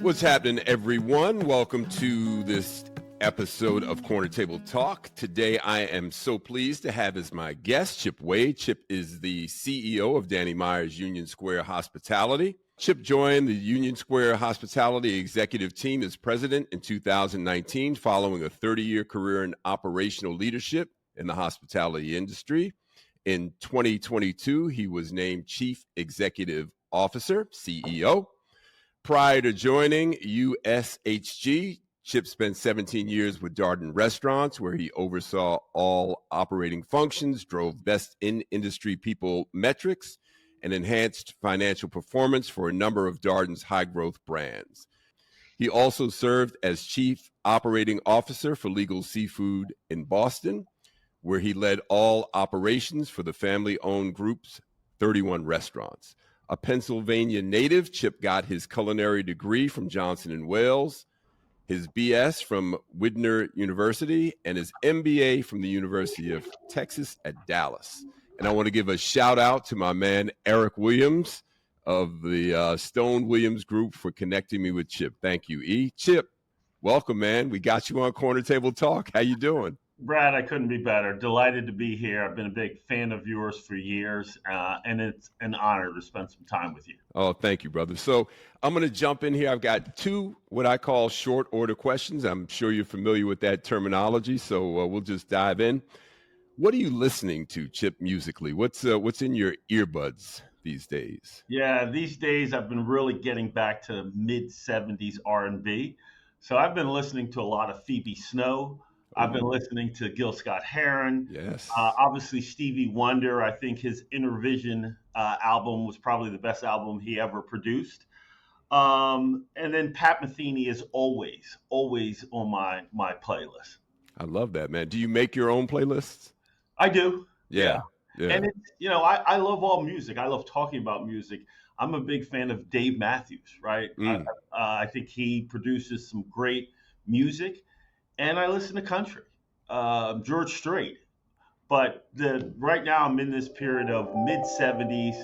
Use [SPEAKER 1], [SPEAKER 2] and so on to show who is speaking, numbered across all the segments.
[SPEAKER 1] What's happening, everyone? Welcome to this episode of Corner Table Talk. Today, I am so pleased to have as my guest Chip Wade. Chip is the CEO of Danny Meyer's Union Square Hospitality. Chip joined the Union Square Hospitality executive team as president in 2019, following a 30-year career in operational leadership in the hospitality industry. In 2022, he was named Chief Executive Officer, CEO. Prior to joining USHG, Chip spent 17 years with Darden Restaurants, where he oversaw all operating functions, drove best in industry people metrics, and enhanced financial performance for a number of Darden's high growth brands. He also served as Chief Operating Officer for Legal Seafood in Boston, where he led all operations for the family-owned group's 31 restaurants. A Pennsylvania native, Chip got his culinary degree from Johnson & Wales, his BS from Widener University, and his MBA from the University of Texas at Dallas. And I want to give a shout out to my man, Eric Williams of the Stone Williams Group, for connecting me with Chip. Thank you, E. Chip, welcome, man. We got you on Corner Table Talk. How you doing?
[SPEAKER 2] Brad, I couldn't be better. Delighted to be here. I've been a big fan of yours for years, and it's an honor to spend some time with you.
[SPEAKER 1] Oh, thank you, brother. So I'm going to jump in here. I've got two what I call short order questions. I'm sure you're familiar with that terminology, so we'll just dive in. What are you listening to, Chip, musically? What's in your earbuds these days?
[SPEAKER 2] Yeah, these days I've been really getting back to mid-'70s R&B. So I've been listening to a lot of Phoebe Snow. I've been listening to Gil Scott-Heron.
[SPEAKER 1] Yes.
[SPEAKER 2] Obviously, Stevie Wonder. I think his Inner Vision album was probably the best album he ever produced. And then Pat Metheny is always on my playlist.
[SPEAKER 1] I love that, man. Do you make your own playlists?
[SPEAKER 2] I do.
[SPEAKER 1] Yeah.
[SPEAKER 2] And it's, I love all music. I love talking about music. I'm a big fan of Dave Matthews, right? I think he produces some great music. And I listen to country, George Strait. But right now I'm in this period of mid-'70s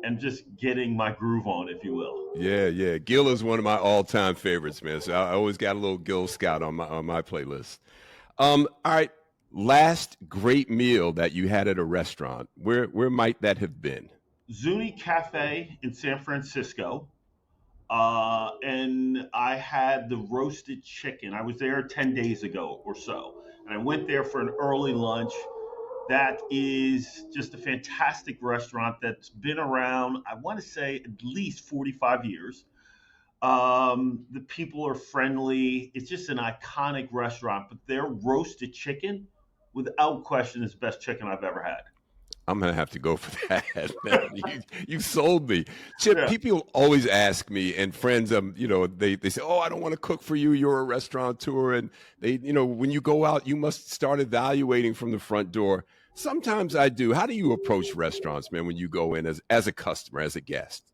[SPEAKER 2] and just getting my groove on, if you will.
[SPEAKER 1] Yeah. Gil is one of my all-time favorites, man. So I always got a little Gil Scott on my playlist. All right, last great meal that you had at a restaurant. Where might that have been?
[SPEAKER 2] Zuni Cafe in San Francisco. And I had the roasted chicken. I was there 10 days ago or so. And I went there for an early lunch. That is just a fantastic restaurant that's been around, I want to say, at least 45 years. The people are friendly. It's just an iconic restaurant. But their roasted chicken, without question, is the best chicken I've ever had.
[SPEAKER 1] I'm going to have to go for that, man. You sold me. Chip, People always ask me, and friends, they say, oh, I don't want to cook for you. You're a restaurateur. And they, when you go out, you must start evaluating from the front door. Sometimes I do. How do you approach restaurants, man, when you go in as a customer, as a guest?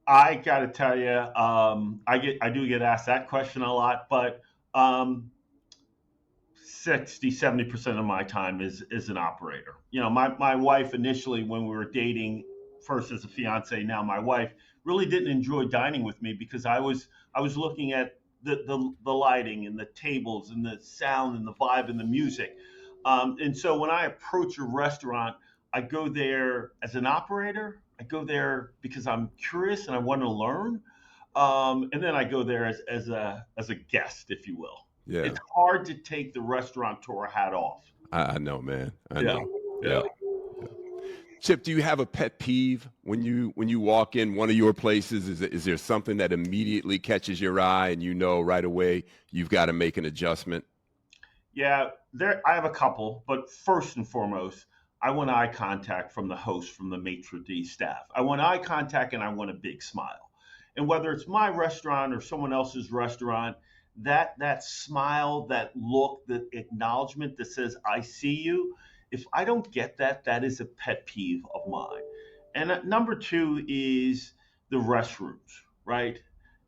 [SPEAKER 2] I got to tell you, I do get asked that question a lot, but 60-70% of my time is an operator. My wife initially, when we were dating, first as a fiance, now my wife, really didn't enjoy dining with me because I was looking at the lighting and the tables and the sound and the vibe and the music. And so when I approach a restaurant, I go there as an operator. I go there because I'm curious and I want to learn. And then I go there as a guest, if you will.
[SPEAKER 1] Yeah.
[SPEAKER 2] It's hard to take the restaurateur hat off.
[SPEAKER 1] I know, man. I know. Yeah. Chip, do you have a pet peeve when you walk in one of your places? Is there something that immediately catches your eye and right away you've got to make an adjustment?
[SPEAKER 2] Yeah, I have a couple, but first and foremost, I want eye contact from the host, from the maitre d' staff. I want eye contact and I want a big smile. And whether it's my restaurant or someone else's restaurant, that smile, that look, that acknowledgement that says, I see you, if I don't get that, that is a pet peeve of mine. And number two is the restrooms, right?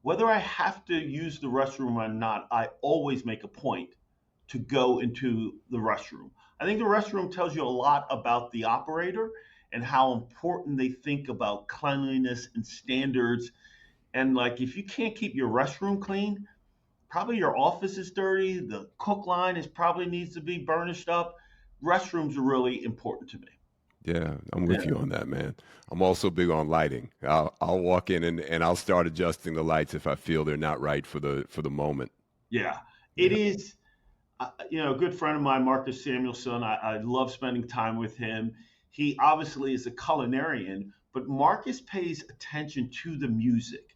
[SPEAKER 2] Whether I have to use the restroom or not, I always make a point to go into the restroom. I think the restroom tells you a lot about the operator and how important they think about cleanliness and standards. And like, if you can't keep your restroom clean, probably your office is dirty. The cook line is probably needs to be burnished up. Restrooms are really important to me.
[SPEAKER 1] Yeah, I'm with
[SPEAKER 2] Yeah.
[SPEAKER 1] you on that, man. I'm also big on lighting. I'll walk in and I'll start adjusting the lights if I feel they're not right for the moment.
[SPEAKER 2] Yeah. It
[SPEAKER 1] Yeah.
[SPEAKER 2] is, a good friend of mine, Marcus Samuelson. I love spending time with him. He obviously is a culinarian, but Marcus pays attention to the music,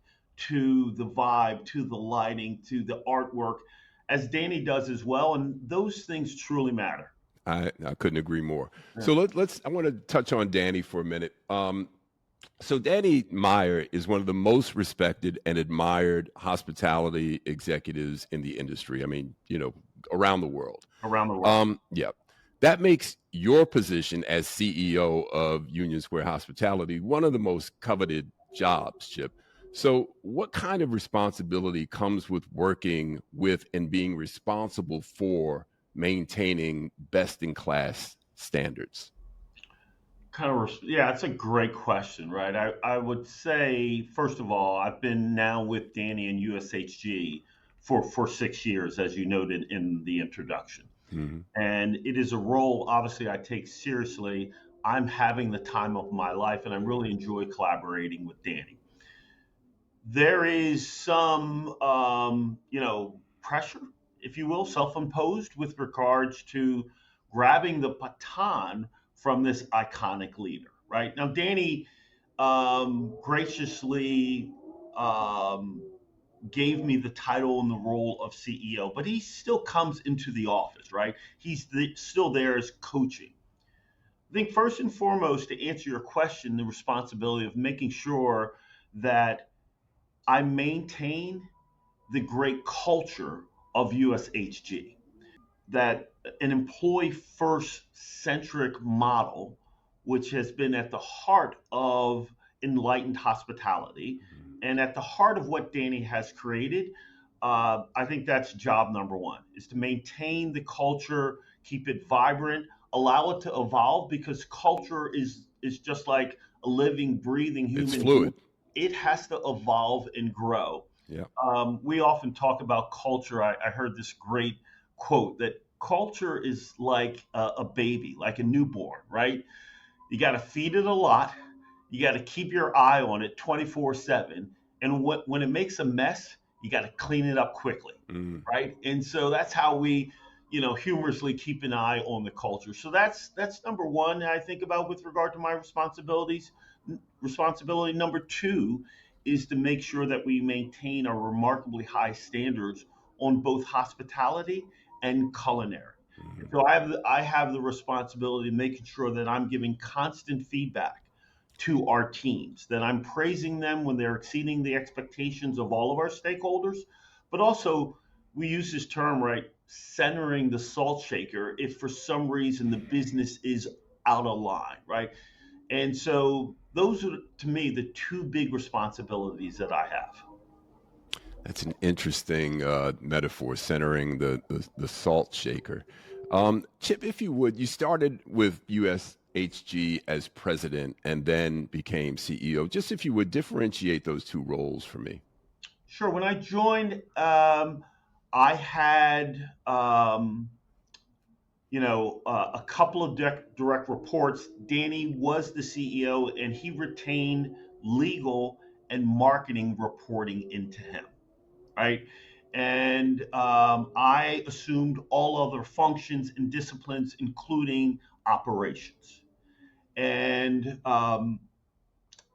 [SPEAKER 2] to the vibe, to the lighting, to the artwork, as Danny does as well. And those things truly matter.
[SPEAKER 1] I couldn't agree more.
[SPEAKER 2] Yeah.
[SPEAKER 1] So let's I want to touch on Danny for a minute. So Danny Meyer is one of the most respected and admired hospitality executives in the industry. I mean, around the world.
[SPEAKER 2] Around the world.
[SPEAKER 1] Yeah. That makes your position as CEO of Union Square Hospitality one of the most coveted jobs, Chip. So, what kind of responsibility comes with working with and being responsible for maintaining best in class standards?
[SPEAKER 2] Yeah, that's a great question, right? I would say, first of all, I've been now with Danny and USHG for 6 years, as you noted in the introduction.
[SPEAKER 1] Mhm.
[SPEAKER 2] And it is a role, obviously, I take seriously. I'm having the time of my life, and I really enjoy collaborating with Danny. There is some, pressure, if you will, self-imposed with regards to grabbing the baton from this iconic leader. Right now, Danny graciously um, gave me the title and the role of CEO, but he still comes into the office. Right, still there as coaching. I think first and foremost, to answer your question, the responsibility of making sure that I maintain the great culture of USHG, that an employee first centric model, which has been at the heart of enlightened hospitality and at the heart of what Danny has created. I think that's job number one, is to maintain the culture, keep it vibrant, allow it to evolve, because culture is just like a living, breathing
[SPEAKER 1] It's
[SPEAKER 2] human being.
[SPEAKER 1] fluid.
[SPEAKER 2] It has to evolve and grow.
[SPEAKER 1] Yeah.
[SPEAKER 2] We often talk about culture. I heard this great quote that culture is like a baby, like a newborn, right? You got to feed it a lot. You got to keep your eye on it 24/7. And when it makes a mess, you got to clean it up quickly,
[SPEAKER 1] Mm.
[SPEAKER 2] right? And so that's how we, humorously keep an eye on the culture. So that's number one I think about with regard to my responsibilities. Responsibility number two is to make sure that we maintain our remarkably high standards on both hospitality and culinary. And
[SPEAKER 1] Mhm.
[SPEAKER 2] so I have the responsibility of making sure that I'm giving constant feedback to our teams, that I'm praising them when they're exceeding the expectations of all of our stakeholders, but also we use this term, right, centering the salt shaker if for some reason the business is out of line, right? And so those are, to me, the two big responsibilities that I have.
[SPEAKER 1] That's an interesting metaphor, centering the salt shaker. Chip, if you would, you started with USHG as president and then became CEO. Just if you would differentiate those two roles for me.
[SPEAKER 2] Sure. When I joined, I had, a couple of direct reports. Danny was the CEO, and he retained legal and marketing reporting into him, right? And I assumed all other functions and disciplines, including operations. And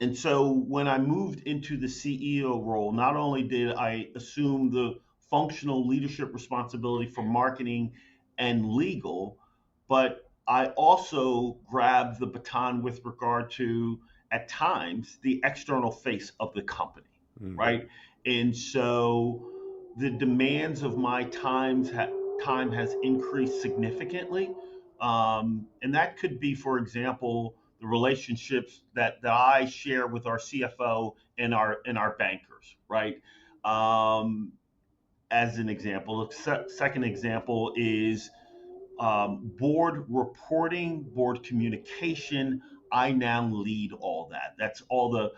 [SPEAKER 2] and so when I moved into the CEO role, not only did I assume the functional leadership responsibility for marketing and legal, but I also grabbed the baton with regard to, at times, the external face of the company,
[SPEAKER 1] Mm.
[SPEAKER 2] right? And so the demands of my time has increased significantly. And that could be, for example, the relationships that I share with our CFO and our bankers, right? Um, as an example, the second example is board reporting, board communication. I now lead all that. That's all the,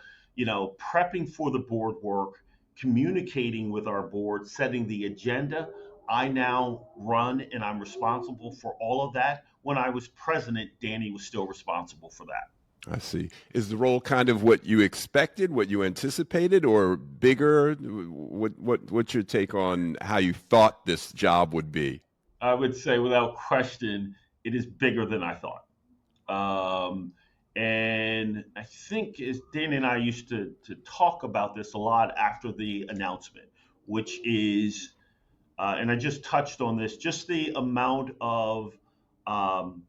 [SPEAKER 2] prepping for the board work, communicating with our board, setting the agenda. I now run and I'm responsible for all of that. When I was president, Danny was still responsible for that.
[SPEAKER 1] I see. Is the role kind of what you expected, what you anticipated, or bigger? What's your take on how you thought this job would be?
[SPEAKER 2] I would say without question, it is bigger than I thought. And I think is Danny and I used to talk about this a lot after the announcement, which is, and I just touched on this, just the amount of, um,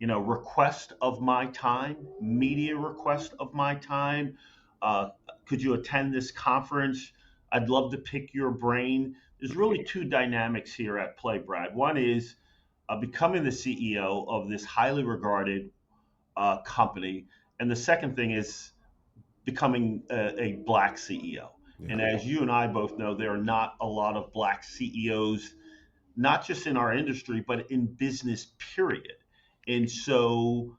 [SPEAKER 2] request of my time, media request of my time. Uh, could you attend this conference? I'd love to pick your brain. There's really two dynamics here at play, Brad. One is becoming the CEO of this highly regarded company. And the second thing is becoming a black CEO.
[SPEAKER 1] Yeah.
[SPEAKER 2] And as you and I both know, there are not a lot of black CEOs, not just in our industry, but in business, period. And so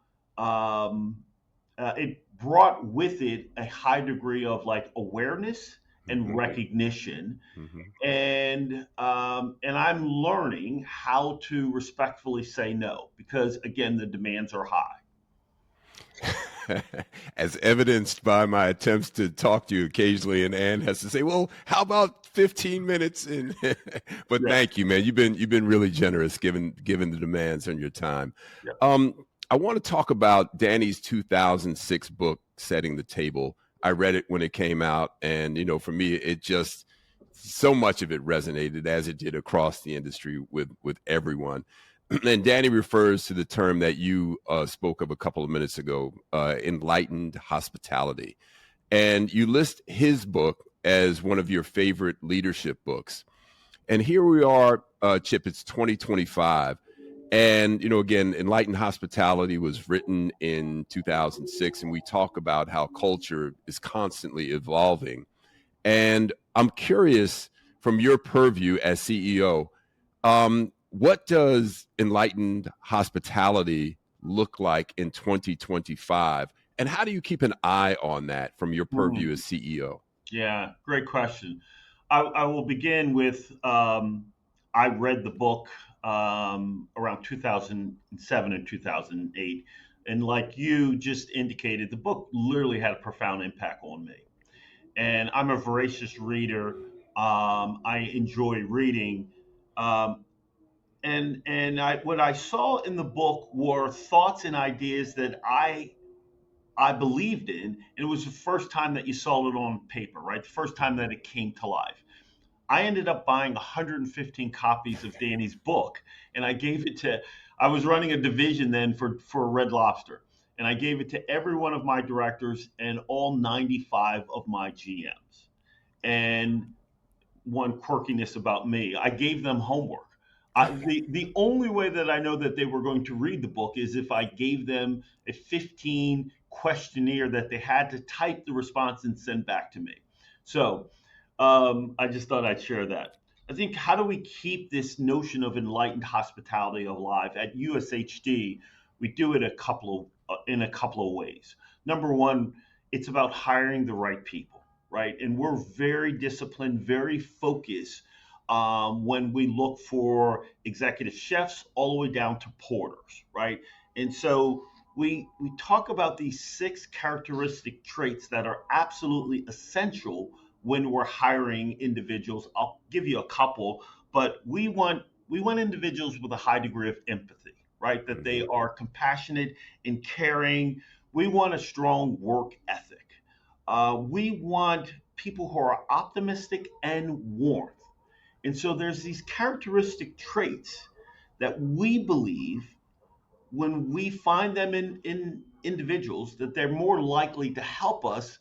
[SPEAKER 2] it brought with it a high degree of like awareness and recognition.
[SPEAKER 1] Mhm.
[SPEAKER 2] And I'm learning how to respectfully say no because again the demands are high.
[SPEAKER 1] As evidenced by my attempts to talk to you occasionally, and Ann has to say, "Well, how about 15 minutes?" And but
[SPEAKER 2] Yeah,
[SPEAKER 1] thank you, man. You've been really generous given the demands on your time.
[SPEAKER 2] yeah.
[SPEAKER 1] Um, I want to talk about Danny's 2006 book, "Setting the Table." I read it when it came out, and for me, it just so much of it resonated as it did across the industry with everyone. And Danny refers to the term that you spoke of a couple of minutes ago, enlightened hospitality. And you list his book as one of your favorite leadership books. And here we are, Chip, it's 2025. And, again, Enlightened Hospitality was written in 2006. And we talk about how culture is constantly evolving. And I'm curious from your purview as CEO, what does enlightened hospitality look like in 2025? And how do you keep an eye on that from your purview
[SPEAKER 2] Hmm.
[SPEAKER 1] as CEO?
[SPEAKER 2] Yeah, great question. I will begin with I read the book around 2007 and 2008. And like you just indicated, the book literally had a profound impact on me. And I'm a voracious reader. I enjoy reading. Um, and what I saw in the book were thoughts and ideas that I believed in, and it was the first time that you saw it on paper, right? The first time that it came to life. I ended up buying 115 copies of Danny's book, and I gave it to. I was running a division then for Red Lobster, and I gave it to every one of my directors and all 95 of my GMs. And one quirkiness about me. I gave them homework. The only way that I know that they were going to read the book is if I gave them a 15 questionnaire that they had to type the response and send back to me. So I just thought I'd share that. I think how do we keep this notion of enlightened hospitality alive at USHG? We do it in a couple of ways. Number one, it's about hiring the right people, right? And we're very disciplined, very focused when we look for executive chefs all the way down to porters, right? And so we talk about these six characteristic traits that are absolutely essential when we're hiring individuals. I'll give you a couple, but we want individuals with a high degree of empathy, right? That they
[SPEAKER 1] Mhm.
[SPEAKER 2] are compassionate and caring. We want a strong work ethic. We want people who are optimistic and warmth. And so there's these characteristic traits that we believe when we find them in individuals that they're more likely to help us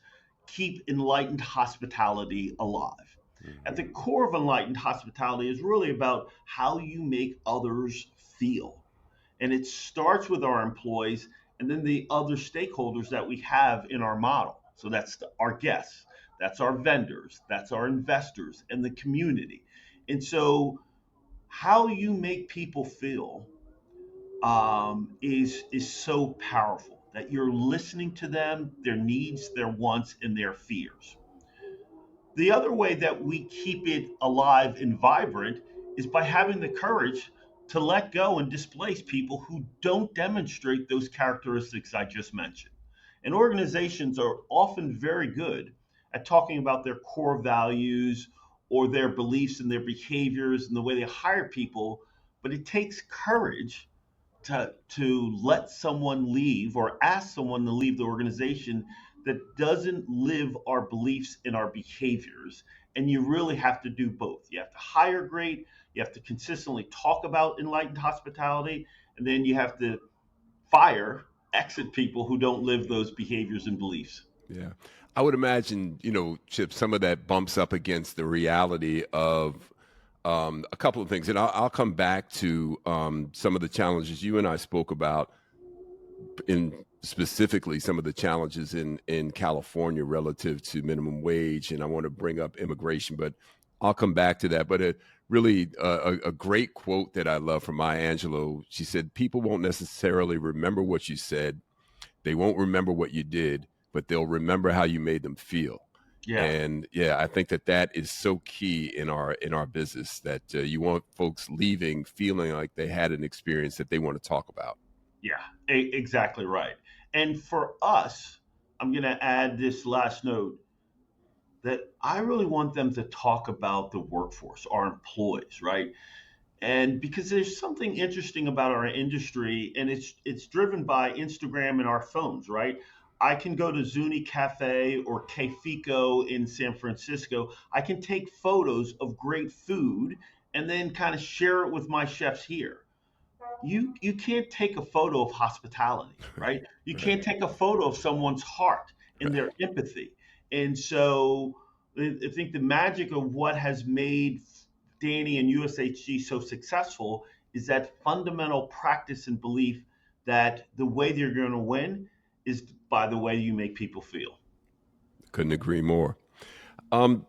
[SPEAKER 2] keep enlightened hospitality alive. At the
[SPEAKER 1] Mhm.
[SPEAKER 2] core of enlightened hospitality is really about how you make others feel. And it starts with our employees and then the other stakeholders that we have in our model. So that's our guests, that's our vendors, that's our investors, and the community. And so, how you make people feel is so powerful. that you're listening to them, their needs, their wants, and their fears. The other way that we keep it alive and vibrant is by having the courage to let go and displace people who don't demonstrate those characteristics I just mentioned. And organizations are often very good at talking about their core values or their beliefs and their behaviors and the way they hire people, but it takes courage to let someone leave or ask someone to leave the organization that doesn't live our beliefs and our behaviors. And you really have to do both. You have to hire great, you have to consistently talk about enlightened hospitality, and then you have to exit people who don't live those behaviors and beliefs.
[SPEAKER 1] Yeah. I would imagine, Chip, some of that bumps up against the reality of a couple of things. And I'll come back to some of the challenges you and I spoke about, in specifically some of the challenges in California relative to minimum wage. And I want to bring up immigration, but I'll come back to that. But a great quote that I love from Maya Angelou. She said, people won't necessarily remember what you said. They won't remember what you did, but they'll remember how you made them feel.
[SPEAKER 2] Yeah.
[SPEAKER 1] And yeah, I think that is so key in our business, that you want folks leaving feeling like they had an experience that they want to talk about.
[SPEAKER 2] Yeah, exactly right. And for us, I'm going to add this last note that I really want them to talk about the workforce, our employees, right? And because there's something interesting about our industry, and it's driven by Instagram and our phones, right? I can go to Zuni Cafe or Kefico in San Francisco. I can take photos of great food and then kind of share it with my chefs here. You can't take a photo of hospitality, right? You
[SPEAKER 1] Right.
[SPEAKER 2] can't take a photo of someone's heart and their empathy. And so I think the magic of what has made Danny and USHG so successful is that fundamental practice and belief that the way they're going to win is by the way you make people feel.
[SPEAKER 1] Couldn't agree more. Um,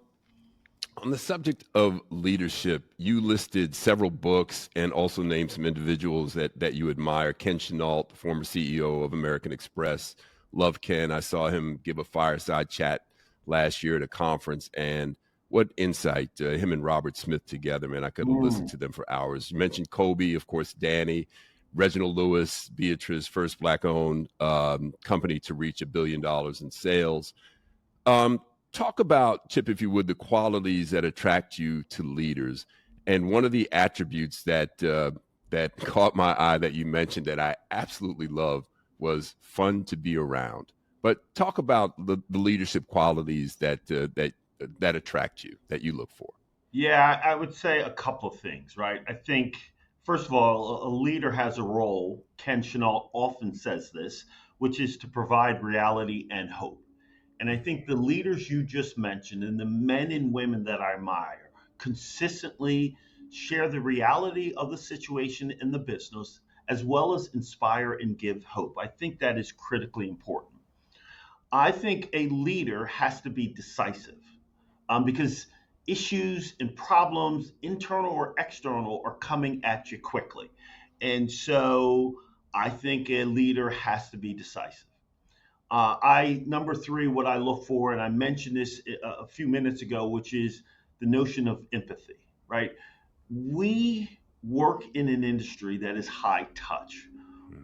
[SPEAKER 1] on the subject of leadership, you listed several books and also named some individuals that you admire. Ken Chenault, the former CEO of American Express. Love Ken. I saw him give a fireside chat last year at a conference, and what insight, him and Robert Smith together, man. I could have listened to them for hours. You mentioned Kobe, of course, Danny, Reginald Lewis, Beatrice, first Black-owned company to reach $1 billion in sales. Talk about, Chip, if you would, the qualities that attract you to leaders. And one of the attributes that caught my eye that you mentioned that I absolutely love was fun to be around. But talk about the leadership qualities that attract you, that you look for.
[SPEAKER 2] Yeah, I would say a couple of things, right? I think, first of all, a leader has a role. Ken Chenault often says this, which is to provide reality and hope. And I think the leaders you just mentioned and the men and women that I admire consistently share the reality of the situation in the business as well as inspire and give hope. I think that is critically important. I think a leader has to be decisive because issues and problems, internal or external, are coming at you quickly. And so I think a leader has to be decisive. Number three, what I look for, and I mentioned this a few minutes ago, which is the notion of empathy, right? We work in an industry that is high touch.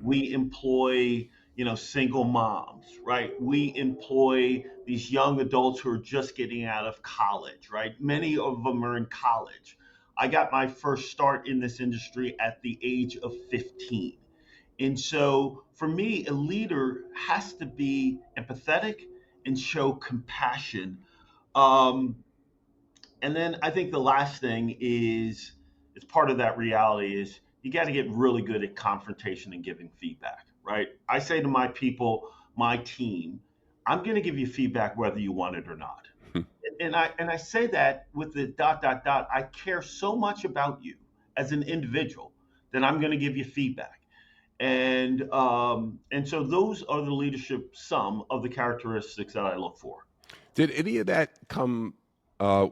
[SPEAKER 2] We employ, single moms, right? We employ these young adults who are just getting out of college, right? Many of them are in college. I got my first start in this industry at the age of 15. And so for me, a leader has to be empathetic and show compassion. Um, and then I think the last thing is, it's part of that reality is you got to get really good at confrontation and giving feedback, right? I say to my people, my team, I'm going to give you feedback whether you want it or not. And I say that with the dot dot dot. I care so much about you as an individual that I'm going to give you feedback. And so those are the leadership, some of the characteristics that I look for.
[SPEAKER 1] Did any of that come uh,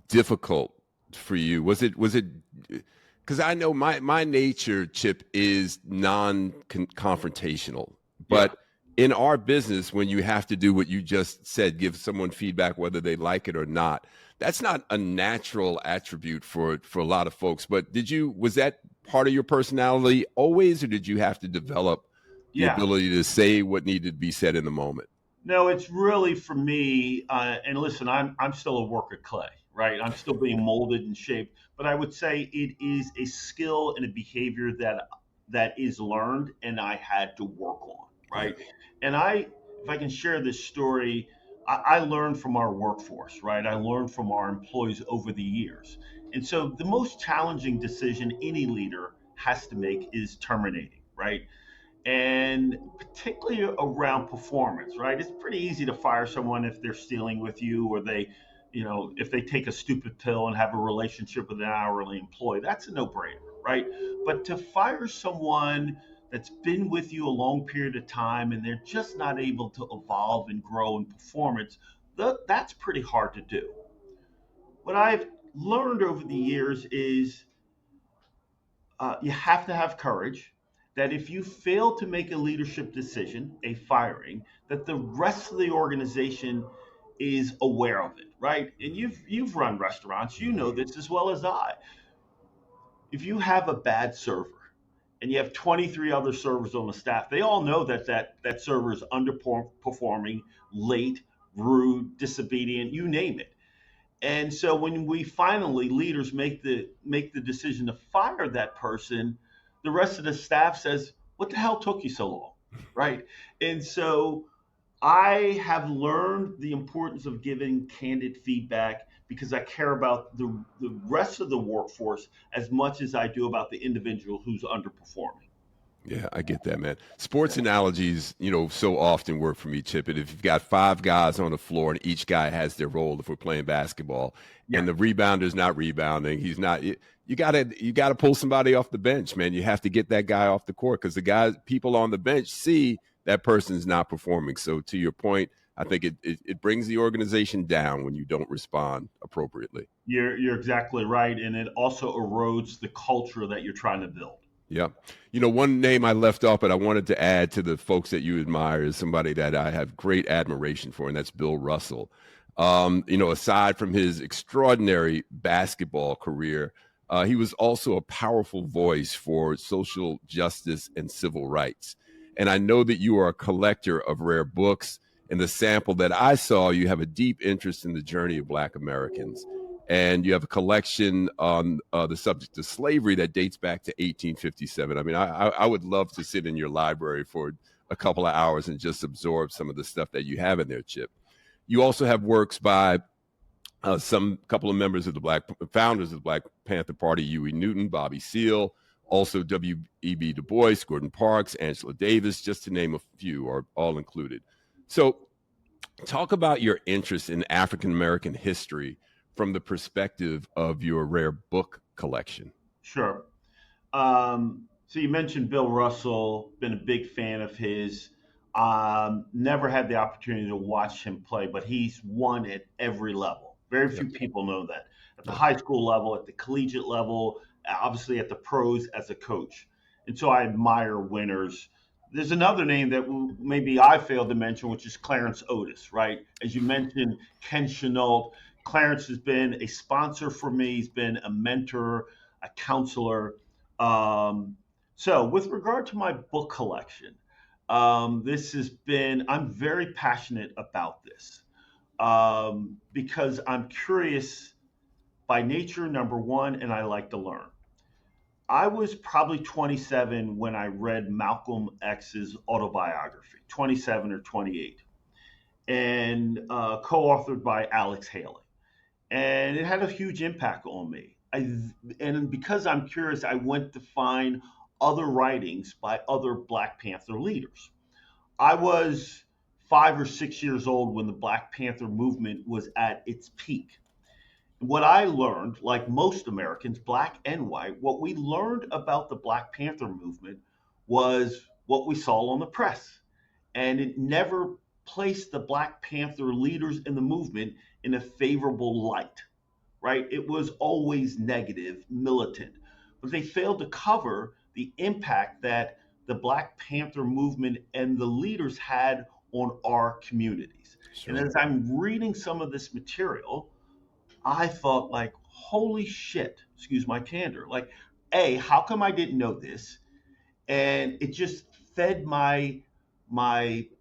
[SPEAKER 1] difficult for you? Was it because I know my nature, Chip, is non-confrontational.
[SPEAKER 2] Yeah.
[SPEAKER 1] But in our business, when you have to do what you just said, give someone feedback whether they like it or not, that's not a natural attribute for a lot of folks. But was that part of your personality always, or did you have to develop the
[SPEAKER 2] Yeah.
[SPEAKER 1] ability to say what needed to be said in the moment?
[SPEAKER 2] No, it's really for me. And listen, I'm still a work of clay, right? I'm still being molded and shaped. But I would say it is a skill and a behavior that is learned, and I had to work on,
[SPEAKER 1] Yeah.
[SPEAKER 2] right? And if I can share this story, I learned from our workforce, right? I learned from our employees over the years. And so the most challenging decision any leader has to make is terminating, right? And particularly around performance, right? It's pretty easy to fire someone if they're stealing with you, or if they take a stupid pill and have a relationship with an hourly employee. That's a no-brainer, right? But to fire someone that's been with you a long period of time and they're just not able to evolve and grow in performance, that's pretty hard to do. What I've learned over the years is you have to have courage. That if you fail to make a leadership decision, a firing, that the rest of the organization is aware of it, right? And you've run restaurants, you know this as well as I. If you have a bad server and you have 23 other servers on the staff, they all know that server is underperforming, late, rude, disobedient, you name it. And so when we finally leaders make the decision to fire that person, the rest of the staff says, "What the hell took you so long?" Right? And so I have learned the importance of giving candid feedback because I care about the rest of the workforce as much as I do about the individual who's underperforming.
[SPEAKER 1] Yeah, I get that, man. Sports analogies, so often work for me, Chip. And if you've got five guys on the floor and each guy has their role, if we're playing basketball,
[SPEAKER 2] Yeah.
[SPEAKER 1] and the rebounder's not rebounding, you gotta pull somebody off the bench, man. You have to get that guy off the court because people on the bench see that person's not performing. So to your point, I think it brings the organization down when you don't respond appropriately.
[SPEAKER 2] You're exactly right, and it also erodes the culture that you're trying to build.
[SPEAKER 1] Yeah. One name I left off, but I wanted to add to the folks that you admire is somebody that I have great admiration for, and that's Bill Russell. Aside from his extraordinary basketball career, he was also a powerful voice for social justice and civil rights. And I know that you are a collector of rare books. In the sample that I saw, you have a deep interest in the journey of Black Americans, and you have a collection on the subject of slavery that dates back to 1857. I mean, I would love to sit in your library for a couple of hours and just absorb some of the stuff that you have in there, Chip. You also have works by some couple of members of the founders of the Black Panther Party, Huey Newton, Bobby Seale, also W.E.B. Du Bois, Gordon Parks, Angela Davis, just to name a few, are all included. So talk about your interest in African American history from the perspective of your rare book collection.
[SPEAKER 2] Sure. So you mentioned Bill Russell, been a big fan of his. Never had the opportunity to watch him play, but he's won at every level. Very
[SPEAKER 1] Yep.
[SPEAKER 2] few people know that. At the
[SPEAKER 1] Yep.
[SPEAKER 2] high school level, at the collegiate level, obviously at the pros as a coach. And so I admire winners. There's another name that maybe I failed to mention, which is Clarence Otis, right? As you mentioned, Ken Chenault. Clarence has been a sponsor for me. He's been a mentor, a counselor. So, with regard to my book collection, I'm very passionate about this because I'm curious by nature, number one, and I like to learn. I was probably 27 when I read Malcolm X's autobiography, 27 or 28, and co-authored by Alex Haley, and it had a huge impact on me. And because I'm curious, I went to find other writings by other Black Panther leaders. I was 5 or 6 years old when the Black Panther movement was at its peak. What I learned, like most Americans, black and white, what we learned about the Black Panther movement was what we saw on the press. And it never placed the Black Panther leaders in the movement in a favorable light, right? It was always negative, militant. But they failed to cover the impact that the Black Panther movement and the leaders had on our communities. And
[SPEAKER 1] Sure.
[SPEAKER 2] as I'm reading some of this material, I thought, like, holy shit, excuse my candor. Like, A, how come I didn't know this? And it just fed my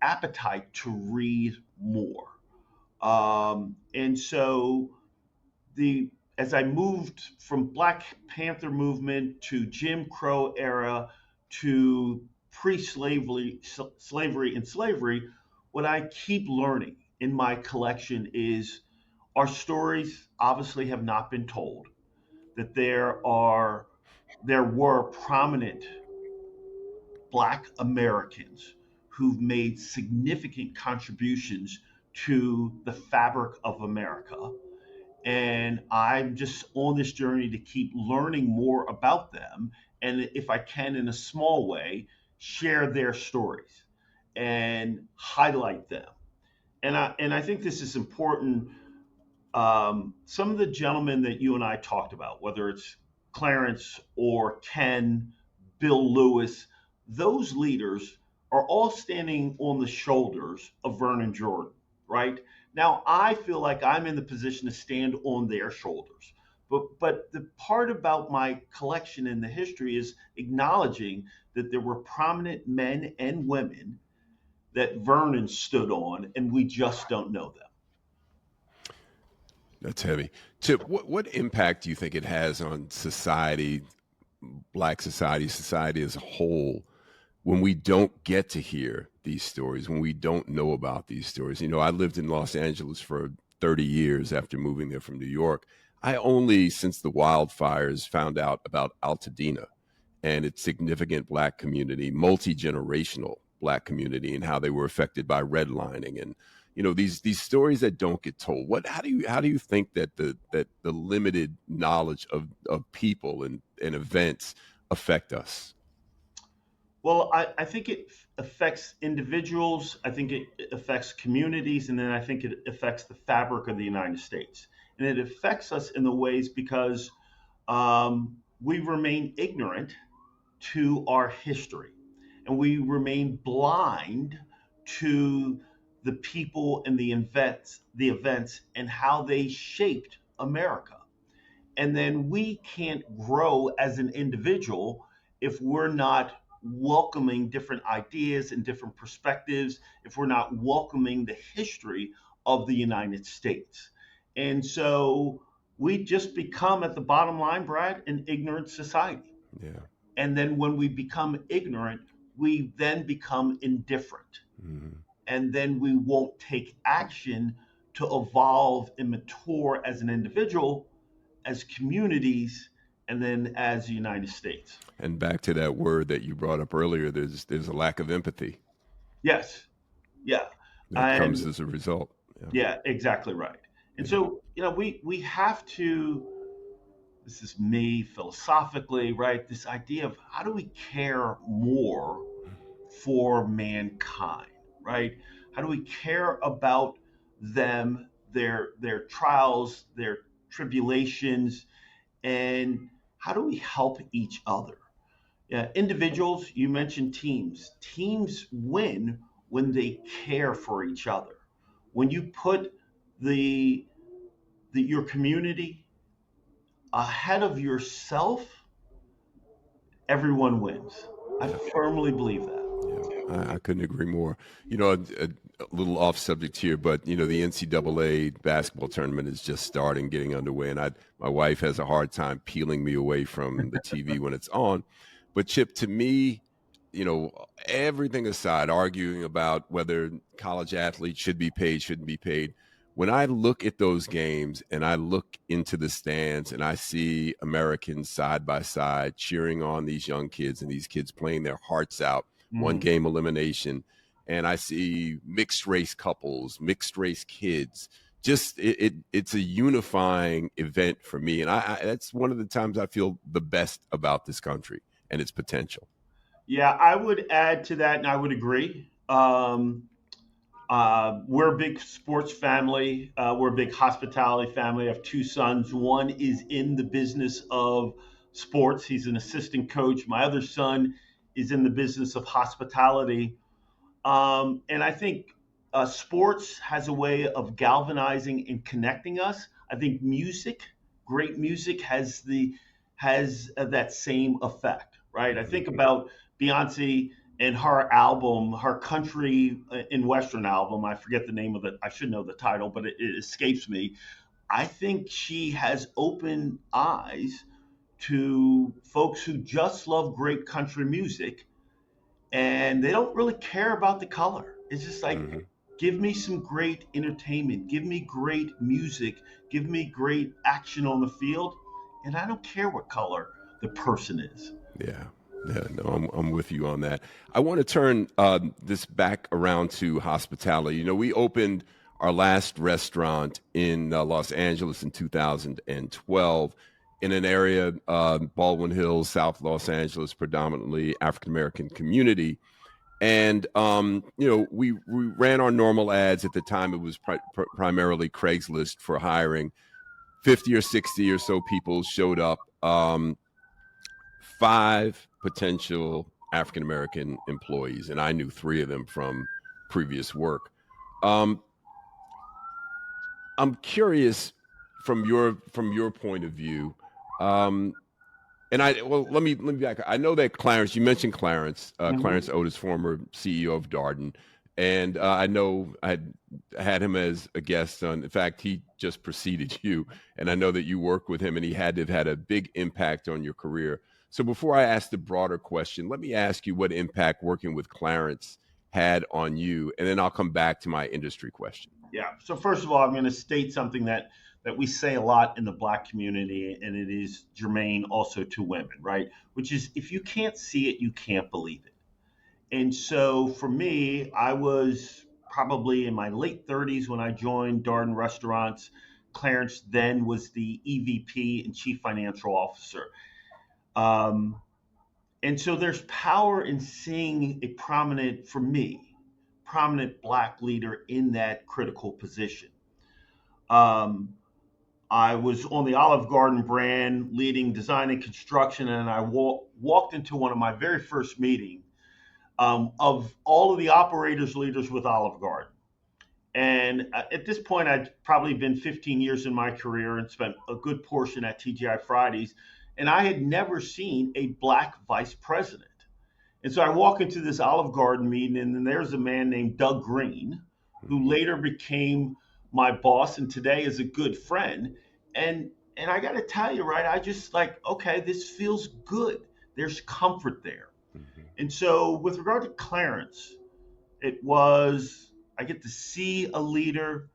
[SPEAKER 2] appetite to read more. And so the as I moved from Black Panther movement to Jim Crow era to slavery and slavery, what I keep learning in my collection is our stories obviously have not been told. That there were prominent Black Americans who've made significant contributions to the fabric of America. And I'm just on this journey to keep learning more about them. And if I can, in a small way, share their stories and highlight them. And I think this is important. Some of the gentlemen that you and I talked about, whether it's Clarence or Ken, Bill Lewis, those leaders are all standing on the shoulders of Vernon Jordan, right? Now, I feel like I'm in the position to stand on their shoulders. But the part about my collection and the history is acknowledging that there were prominent men and women that Vernon stood on, and we just don't know them.
[SPEAKER 1] That's heavy. Chip, what impact do you think it has on society, Black society, society as a whole, when we don't get to hear these stories, when we don't know about these stories? You know, I lived in Los Angeles for 30 years after moving there from New York. I only, since the wildfires, found out about Altadena and its significant Black community, multi-generational Black community, and how they were affected by redlining and these stories that don't get told. How do you think that the limited knowledge of people and events affect us?
[SPEAKER 2] Well, I think it affects individuals. I think it affects communities, and then I think it affects the fabric of the United States. And it affects us in the ways because we remain ignorant to our history, and we remain blind to the people and the events and how they shaped America. And then we can't grow as an individual if we're not welcoming different ideas and different perspectives, if we're not welcoming the history of the United States. And so we just become, at the bottom line, Brad, an ignorant society.
[SPEAKER 1] Yeah.
[SPEAKER 2] And then when we become ignorant, we then become indifferent.
[SPEAKER 1] Mm-hmm.
[SPEAKER 2] And then we won't take action to evolve and mature as an individual, as communities, and then as the United States.
[SPEAKER 1] And back to that word that you brought up earlier, there's a lack of empathy
[SPEAKER 2] Yes. Yeah.
[SPEAKER 1] that comes
[SPEAKER 2] And
[SPEAKER 1] as a result.
[SPEAKER 2] yeah, exactly right. And
[SPEAKER 1] Yeah.
[SPEAKER 2] so, we have to, this is me philosophically, right? This idea of how do we care more for mankind, right? How do we care about them, their trials, their tribulations, and how do we help each other? Individuals, you mentioned teams. Teams win when they care for each other. When you put the, your community ahead of yourself, everyone wins. I firmly believe that.
[SPEAKER 1] Yeah, I couldn't agree more. A little off subject here, but the NCAA basketball tournament is just starting, getting underway, and my wife has a hard time peeling me away from the TV when it's on. But Chip, to me, everything aside, arguing about whether college athletes should be paid, shouldn't be paid. When I look at those games and I look into the stands and I see Americans side by side cheering on these young kids and these kids playing their hearts out, one
[SPEAKER 2] Mm.
[SPEAKER 1] game elimination, and I see mixed race couples, mixed race kids, just it's a unifying event for me. And I that's one of the times I feel the best about this country and its potential.
[SPEAKER 2] Yeah, I would add to that, and I would agree. We're a big sports family. We're a big hospitality family. I have two sons. One is in the business of sports. He's an assistant coach. My other son is in the business of hospitality. And I think sports has a way of galvanizing and connecting us. I think music, great music, has that same effect, right? I think about Beyonce and her album, her country and western album. I forget the name of it. I should know the title, but it escapes me. I think she has opened eyes to folks who just love great country music and they don't really care about the color. It's just like,
[SPEAKER 1] Mm-hmm.
[SPEAKER 2] give me some great entertainment, give me great music, give me great action on the field, and I don't care what color the person is.
[SPEAKER 1] Yeah. Yeah, no, I'm with you on that. I want to turn this back around to hospitality. You know, we opened our last restaurant in Los Angeles in 2012 in an area, Baldwin Hills, South Los Angeles, predominantly African American community. And you know, we ran our normal ads at the time. It was primarily Craigslist for hiring. 50 or 60 or so people showed up. 5 potential African American employees, and I knew 3 of them from previous work. Um, I'm curious from your point of view. Um, and let me back. I know that Clarence. You mentioned Clarence,
[SPEAKER 2] Mm-hmm.
[SPEAKER 1] Clarence Otis, former CEO of Darden, and I know I had him as a guest on. In fact, he just preceded you, and I know that you worked with him, and he had to have had a big impact on your career. So before I ask the broader question, let me ask you what impact working with Clarence had on you, and then I'll come back to my industry question.
[SPEAKER 2] Yeah. So first of all, I'm going to state something that we say a lot in the Black community, and it is germane also to women, right? Which is, if you can't see it, you can't believe it. And so for me, I was probably in my late 30s when I joined Darden Restaurants. Clarence then was the EVP and Chief Financial Officer. Um, and so there's power in seeing a prominent, for me, prominent Black leader in that critical position. Um, I was on the Olive Garden brand leading design and construction, and I walked into one of my very first meetings of all of the operators leaders with Olive Garden. And at this point, I'd probably been 15 years in my career and spent a good portion at TGI Fridays. And I had never seen a Black vice president. And so I walk into this Olive Garden meeting, and then there's a man named Doug Green, who
[SPEAKER 1] Mm-hmm.
[SPEAKER 2] later became my boss and today is a good friend. And I got to tell you, right, I just like, okay, this feels good. There's comfort there.
[SPEAKER 1] Mm-hmm.
[SPEAKER 2] And so, with regard to Clarence, it was, I get to see a leader.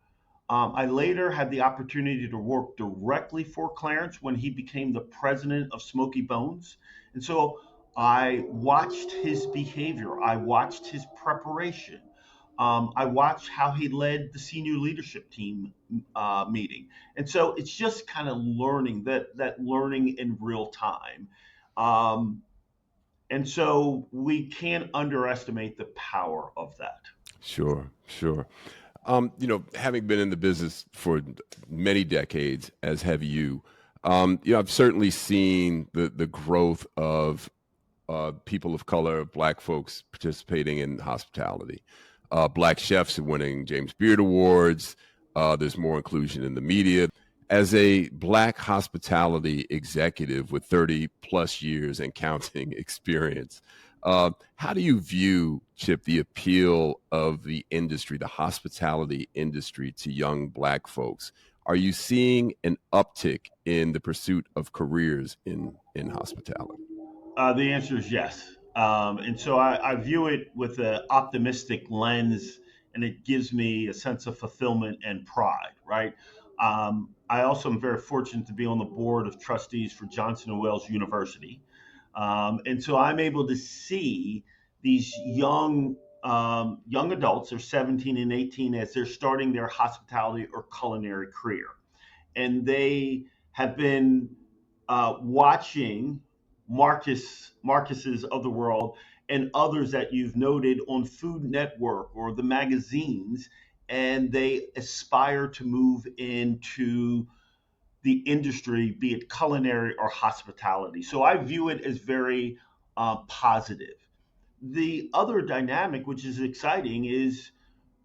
[SPEAKER 2] I later had the opportunity to work directly for Clarence when he became the president of Smoky Bones. And so I watched his behavior, I watched his preparation. I watched how he led the senior leadership team meeting, and so it's just kind of learning that learning in real time. Um, and so we can't underestimate the power of that.
[SPEAKER 1] Sure, sure. You know, having been in the business for many decades, as have you, you know, I've certainly seen the growth of people of color, Black folks participating in hospitality. Black chefs are winning James Beard Awards. There's more inclusion in the media. As a Black hospitality executive with 30 plus years and counting experience, how do you view, Chip, the appeal of the industry, the hospitality industry to young Black folks? Are you seeing an uptick in the pursuit of careers in hospitality?
[SPEAKER 2] The answer is yes. And so I view it with an optimistic lens, and it gives me a sense of fulfillment and pride, right? I also am very fortunate to be on the board of trustees for Johnson and Wales University. And so I'm able to see these young adults, they're 17 and 18, as they're starting their hospitality or culinary career. And they have been watching Marcus's of the world and others that you've noted on Food Network or the magazines, and they aspire to move into the industry, be it culinary or hospitality. So I view it as very positive. the other dynamic, which is exciting, is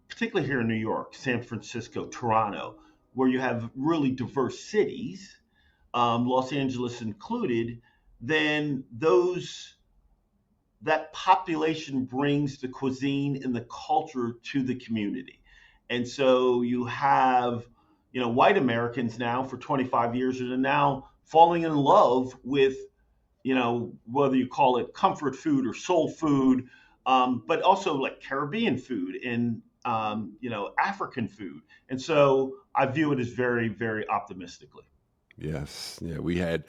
[SPEAKER 2] particularly here in New York, San Francisco, Toronto, where you have really diverse cities, Los Angeles included, then that population brings the cuisine and the culture to the community. And so you have, white Americans now for 25 years are now falling in love with, whether you call it comfort food or soul food, but also like Caribbean food and, African food. And so I view it as very, very optimistically.
[SPEAKER 1] Yes. Yeah. We had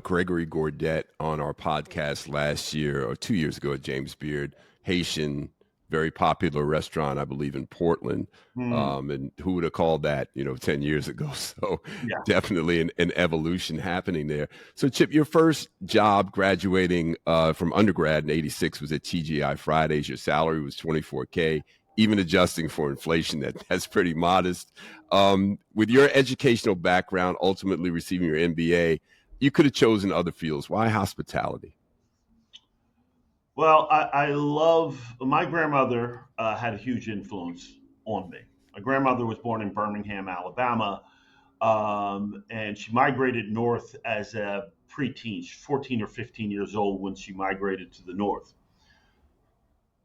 [SPEAKER 1] Gregory Gourdet on our podcast last year or 2 years ago at James Beard, Haitian, very popular restaurant, I believe, in Portland. And who would have called that, 10 years ago? So
[SPEAKER 2] Yeah.
[SPEAKER 1] definitely an evolution happening there. So, Chip, your first job graduating from undergrad in '86 was at TGI Fridays. Your salary was $24K. Even adjusting for inflation, that's pretty modest. With your educational background, ultimately receiving your MBA, you could have chosen other fields. Why hospitality?
[SPEAKER 2] Well, I love my grandmother had a huge influence on me. My grandmother was born in Birmingham, Alabama, and she migrated north as a preteen, 14 or 15 years old when she migrated to the north.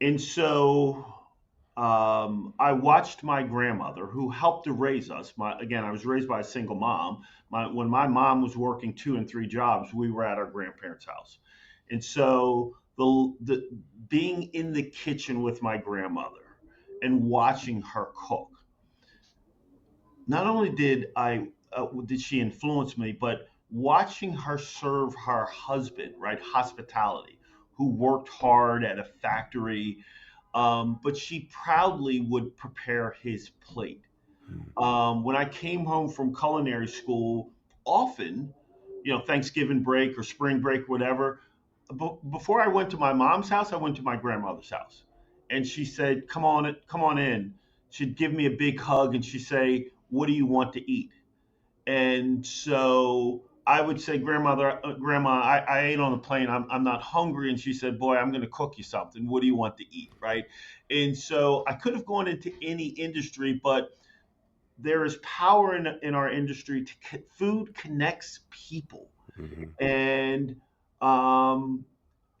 [SPEAKER 2] And so I watched my grandmother, who helped to raise us. Again, I was raised by a single mom. When my mom was working 2 and 3 jobs, we were at our grandparents' house. And so the being in the kitchen with my grandmother and watching her cook, not only did she influence me, but watching her serve her husband, right, hospitality, who worked hard at a factory, but she proudly would prepare his plate. When I came home from culinary school, often, Thanksgiving break or spring break, whatever, before I went to my mom's house, I went to my grandmother's house. And she said, come on in. She'd give me a big hug and she'd say, what do you want to eat? And so I would say, Grandma, I ate on the plane. I'm not hungry. And she said, boy, I'm going to cook you something. What do you want to eat? Right. And so I could have gone into any industry, but there is power in our industry. Food connects people.
[SPEAKER 1] Mm-hmm.
[SPEAKER 2] And, um,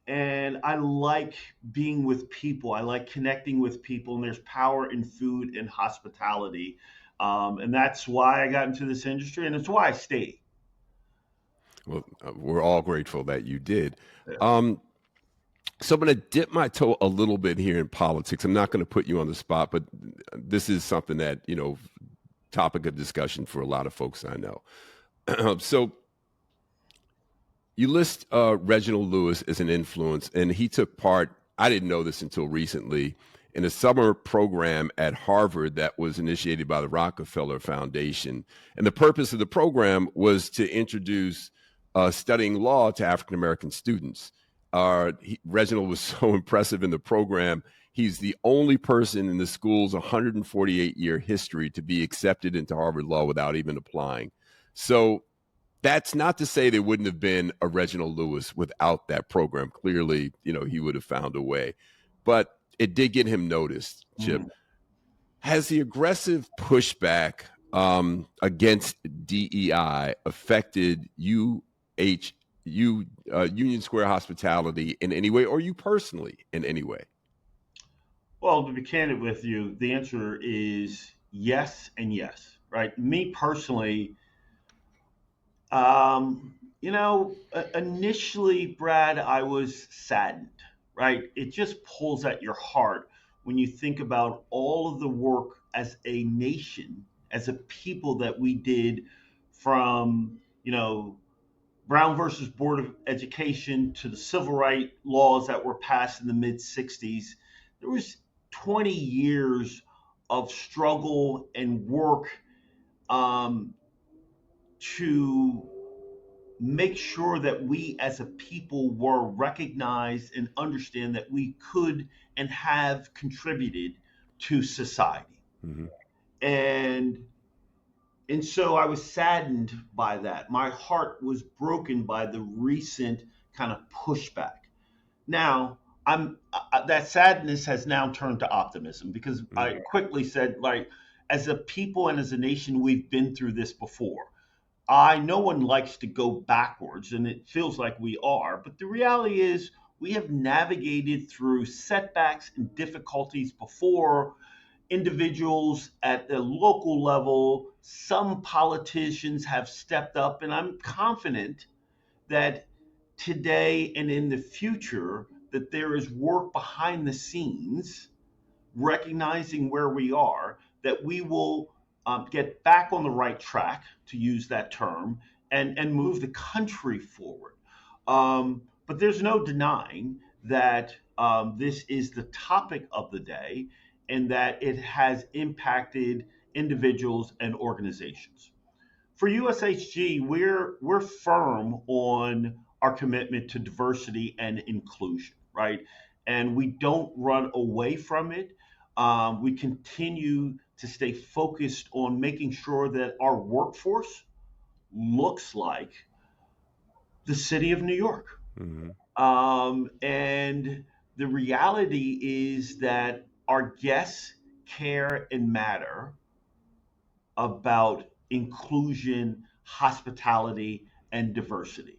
[SPEAKER 2] and I like being with people. I like connecting with people, and there's power in food and hospitality. And that's why I got into this industry, and it's why I stayed.
[SPEAKER 1] Well, we're all grateful that you did.
[SPEAKER 2] Yeah.
[SPEAKER 1] So I'm going to dip my toe a little bit here in politics. I'm not going to put you on the spot, but this is something that, topic of discussion for a lot of folks I know. So you list Reginald Lewis as an influence, and he took part, I didn't know this until recently, in a summer program at Harvard that was initiated by the Rockefeller Foundation. And the purpose of the program was to introduce studying law to African-American students. Reginald was so impressive in the program. He's the only person in the school's 148-year history to be accepted into Harvard Law without even applying. So that's not to say there wouldn't have been a Reginald Lewis without that program. Clearly, he would have found a way. But it did get him noticed, Chip. Has the aggressive pushback against DEI affected Union Square hospitality in any way, or you personally in any way?
[SPEAKER 2] Well, to be candid with you, the answer is yes and yes, right? Me personally, initially, Brad, I was saddened, right? It just pulls at your heart when you think about all of the work as a nation, as a people that we did from, Brown versus Board of Education to the civil rights laws that were passed in the mid 60s. There was 20 years of struggle and work to make sure that we as a people were recognized and understand that we could and have contributed to society.
[SPEAKER 1] Mm-hmm.
[SPEAKER 2] And so I was saddened by that. My heart was broken by the recent kind of pushback. Now, that sadness has now turned to optimism because I quickly said, like, as a people and as a nation, we've been through this before. No one likes to go backwards, and it feels like we are. But the reality is, we have navigated through setbacks and difficulties before. Individuals at the local level, some politicians have stepped up, and I'm confident that today and in the future that there is work behind the scenes recognizing where we are, that we will get back on the right track, to use that term, and move the country forward. But there's no denying that this is the topic of the day and that it has impacted individuals and organizations. For USHG, we're firm on our commitment to diversity and inclusion, right? And we don't run away from it. We continue to stay focused on making sure that our workforce looks like the city of New York.
[SPEAKER 1] Mm-hmm.
[SPEAKER 2] And the reality is that our guests care and matter about inclusion, hospitality, and diversity.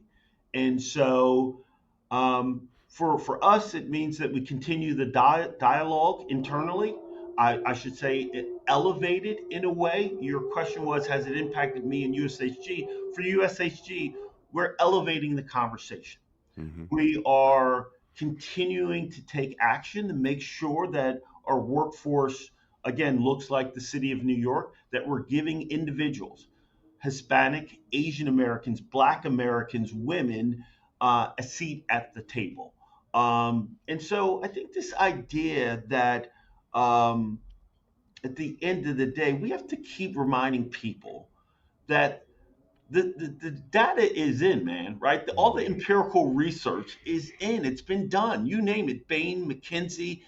[SPEAKER 2] And so for us, it means that we continue the dialogue internally. I should say it elevated in a way. Your question was, has it impacted me in USHG? For USHG, we're elevating the conversation.
[SPEAKER 1] Mm-hmm.
[SPEAKER 2] We are continuing to take action to make sure that our workforce, again, looks like the city of New York, that we're giving individuals, Hispanic, Asian Americans, Black Americans, women, a seat at the table. And so I think this idea that at the end of the day, we have to keep reminding people that the data is in, man, right? All the empirical research is in. It's been done. You name it, Bain, McKinsey.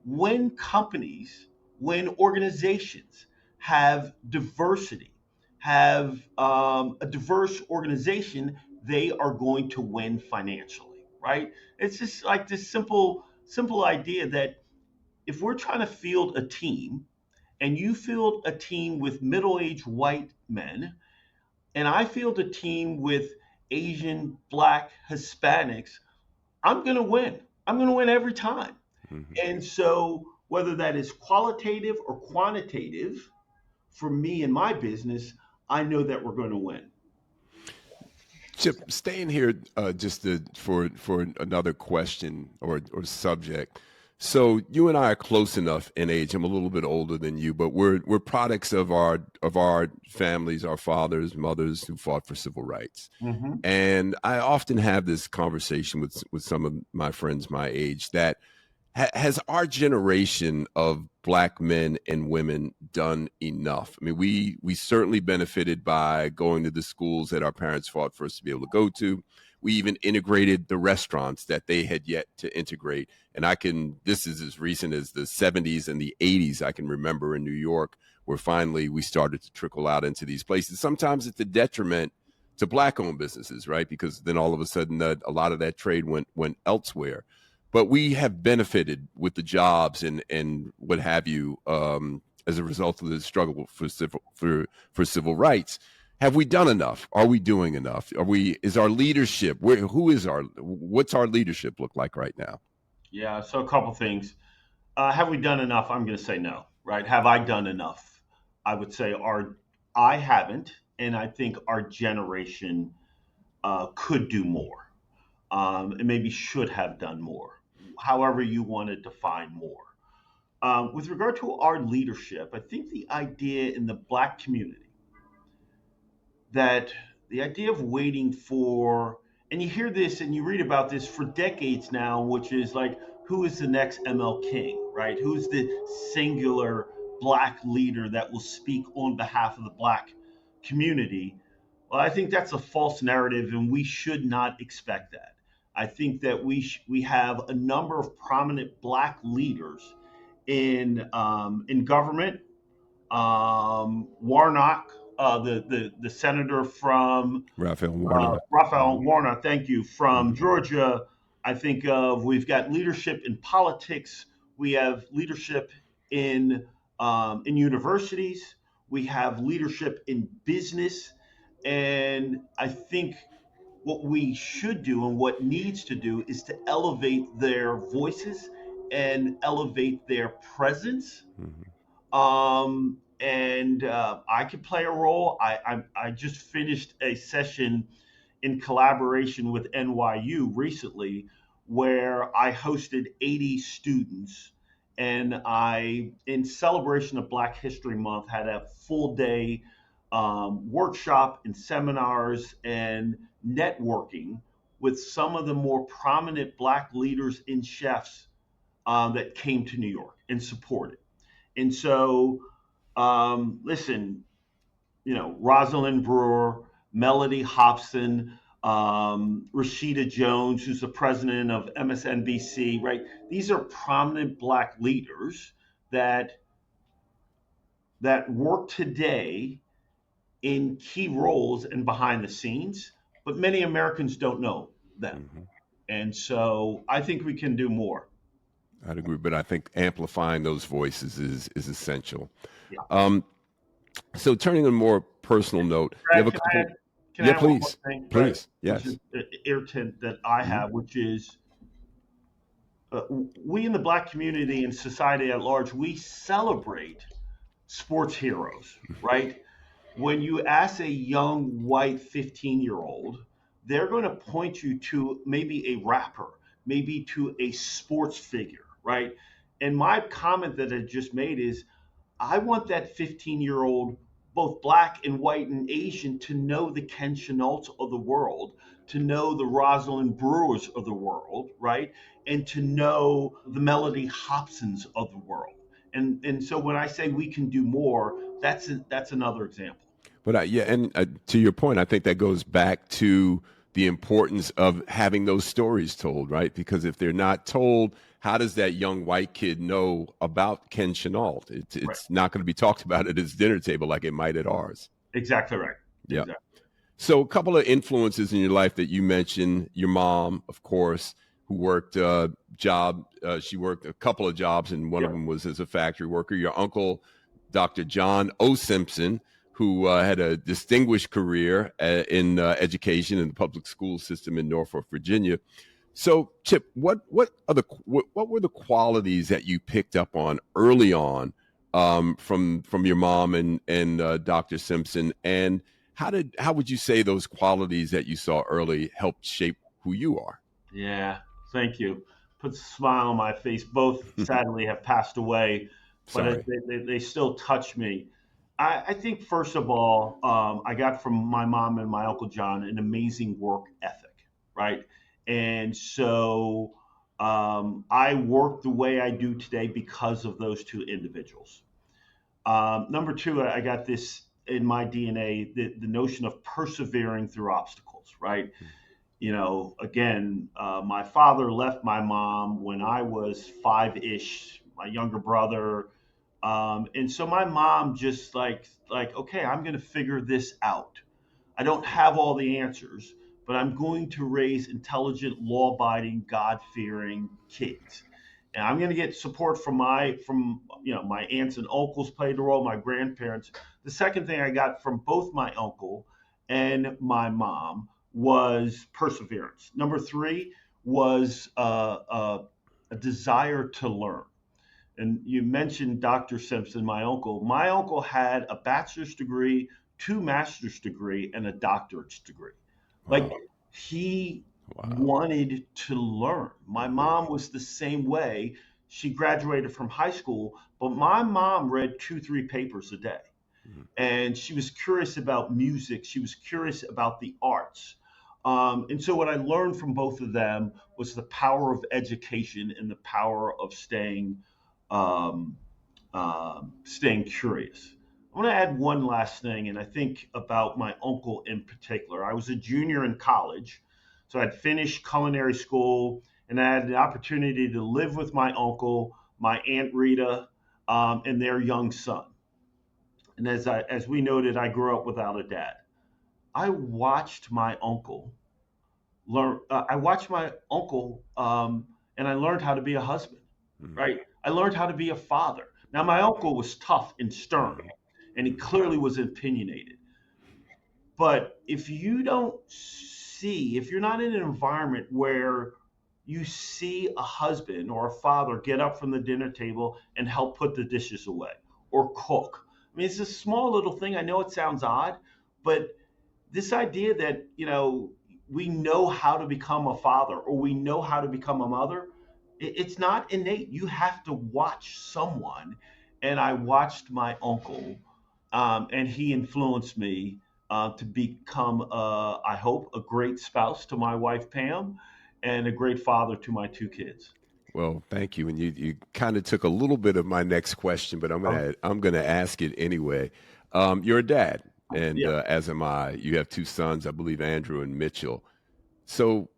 [SPEAKER 2] When companies, when organizations have diversity, have a diverse organization, they are going to win financially, right? It's just like this simple idea that if we're trying to field a team and you field a team with middle-aged white men and I field a team with Asian, Black, Hispanics, I'm going to win. I'm going to win every time.
[SPEAKER 1] Mm-hmm.
[SPEAKER 2] And so, whether that is qualitative or quantitative, for me and my business, I know that we're going to win.
[SPEAKER 1] Chip, staying here for another question or subject. So you and I are close enough in age. I'm a little bit older than you, but we're products of our families, our fathers, mothers who fought for civil rights.
[SPEAKER 2] Mm-hmm.
[SPEAKER 1] And I often have this conversation with some of my friends my age that has our generation of Black men and women done enough? I mean, we certainly benefited by going to the schools that our parents fought for us to be able to go to. We even integrated the restaurants that they had yet to integrate. And this is as recent as the 70s and the 80s, I can remember in New York, where finally we started to trickle out into these places, sometimes at the detriment to Black-owned businesses, right? Because then all of a sudden a lot of that trade went elsewhere. But we have benefited with the jobs and what have you as a result of the struggle for civil rights. Have we done enough? Are we doing enough? Is our leadership, what's our leadership look like right now?
[SPEAKER 2] Yeah, so a couple things. Have we done enough? I'm going to say no, right? Have I done enough? I would say I haven't, and I think our generation could do more, and maybe should have done more, however you want to define more. With regard to our leadership, I think the idea in the Black community that the idea of waiting for, and you hear this and you read about this for decades now, which is like, who is the next ML King, right? Who's the singular Black leader that will speak on behalf of the Black community? Well, I think that's a false narrative, and we should not expect that. I think that we have a number of prominent Black leaders in government. Warnock, the senator from
[SPEAKER 1] Raphael Warnock.
[SPEAKER 2] Raphael Warnock, thank you, from Georgia. I think of we've got leadership in politics. We have leadership in universities. We have leadership in business, and I think what we should do and what needs to do is to elevate their voices and elevate their presence.
[SPEAKER 1] Mhm.
[SPEAKER 2] And I could play a role. I just finished a session in collaboration with NYU recently where I hosted 80 students, and I, in celebration of Black History Month, had a full day workshop and seminars and networking with some of the more prominent Black leaders and chefs that came to New York and supported. And so, listen, Rosalind Brewer, Melody Hobson, Rashida Jones, who's the president of MSNBC, right? These are prominent Black leaders that work today in key roles and behind the scenes, but many Americans don't know them.
[SPEAKER 1] Mhm.
[SPEAKER 2] And so I think we can do more.
[SPEAKER 1] I'd agree, but I think amplifying those voices is essential.
[SPEAKER 2] Yeah.
[SPEAKER 1] So turning on a more personal note, you have
[SPEAKER 2] Brad,
[SPEAKER 1] a
[SPEAKER 2] can I
[SPEAKER 1] couple.
[SPEAKER 2] add, can I
[SPEAKER 1] Yeah,
[SPEAKER 2] add one more
[SPEAKER 1] please,
[SPEAKER 2] thing, Brad?
[SPEAKER 1] please,
[SPEAKER 2] Which is
[SPEAKER 1] yes.
[SPEAKER 2] irritant that I
[SPEAKER 1] Mhm.
[SPEAKER 2] have, which is we in the Black community and society at large, we celebrate sports heroes, right? When you ask a young white 15-year-old, they're going to point you to maybe a rapper, maybe to a sports figure, right? And my comment that I just made is I want that 15-year-old, both black and white and Asian, to know the Ken Chenaults of the world, to know the Rosalind Brewers of the world, right? And to know the Melody Hobsons of the world. And so when I say we can do more, that's another example.
[SPEAKER 1] But yeah, and to your point, I think that goes back to the importance of having those stories told, right? Because if they're not told, how does that young white kid know about Ken Chenault?
[SPEAKER 2] Right.
[SPEAKER 1] It's not going to be talked about at his dinner table like it might at ours.
[SPEAKER 2] Exactly right.
[SPEAKER 1] Yeah.
[SPEAKER 2] Exactly.
[SPEAKER 1] So a couple of influences in your life that you mentioned, your mom, of course, who worked she worked a couple of jobs, and one of
[SPEAKER 2] Yeah.
[SPEAKER 1] them was as a factory worker. Your uncle, Dr. John O. Simpson, who had a distinguished career in education in the public school system in Norfolk, Virginia. So, Chip, what were the qualities that you picked up on early on from your mom and Dr. Simpson, and how would you say those qualities that you saw early helped shape who you are?
[SPEAKER 2] Yeah. Thank you. Puts a smile on my face. Both sadly have passed away, but
[SPEAKER 1] Sorry.
[SPEAKER 2] they still touch me. I think first of all, I got from my mom and my uncle John an amazing work ethic, right? And so I work the way I do today because of those two individuals. Number two, I got this in my DNA, the notion of persevering through obstacles, right? Again, my father left my mom when I was five-ish, my younger brother. And so my mom just okay, I'm going to figure this out. I don't have all the answers, but I'm going to raise intelligent, law-abiding, God-fearing kids. And I'm going to get support from my aunts and uncles played a role, my grandparents. The second thing I got from both my uncle and my mom was perseverance. Number three was a desire to learn. And you mentioned Dr. Simpson, my uncle. My uncle had a bachelor's degree, two master's degree, and a doctorate's degree. Like
[SPEAKER 1] Wow.
[SPEAKER 2] he
[SPEAKER 1] Wow.
[SPEAKER 2] wanted to learn. My
[SPEAKER 1] Mhm.
[SPEAKER 2] mom was the same way. She graduated from high school, but my mom read two, three papers a day.
[SPEAKER 1] Mhm.
[SPEAKER 2] And she was curious about music. She was curious about the arts. And so, what I learned from both of them was the power of education and the power of um, staying curious. I want to add one last thing, and I think about my uncle in particular. I was a junior in college, so I'd finished culinary school, and I had the opportunity to live with my uncle, my aunt Rita, and their young son. And as we noted, I grew up without a dad. I watched my uncle I watched my uncle, and I learned how to be a husband,
[SPEAKER 1] Mhm.
[SPEAKER 2] right? I learned how to be a father. Now, my uncle was tough and stern, and he
[SPEAKER 1] Mhm.
[SPEAKER 2] clearly was opinionated. But if you don't see, if you're not in an environment where you see a husband or a father get up from the dinner table and help put the dishes away or cook, I mean, it's a small little thing. I know it sounds odd, but this idea that, we know how to become a father or we know how to become a mother, it's not innate. You have to watch someone. And I watched my uncle, and he influenced me to become, I hope, a great spouse to my wife Pam, and a great father to my two kids.
[SPEAKER 1] Well, thank you. And you kind of took a little bit of my next question, but
[SPEAKER 2] Um,
[SPEAKER 1] I'm gonna ask it anyway. You're a dad, and
[SPEAKER 2] yeah.
[SPEAKER 1] as am I. You have two sons, I believe, Andrew and Mitchell. So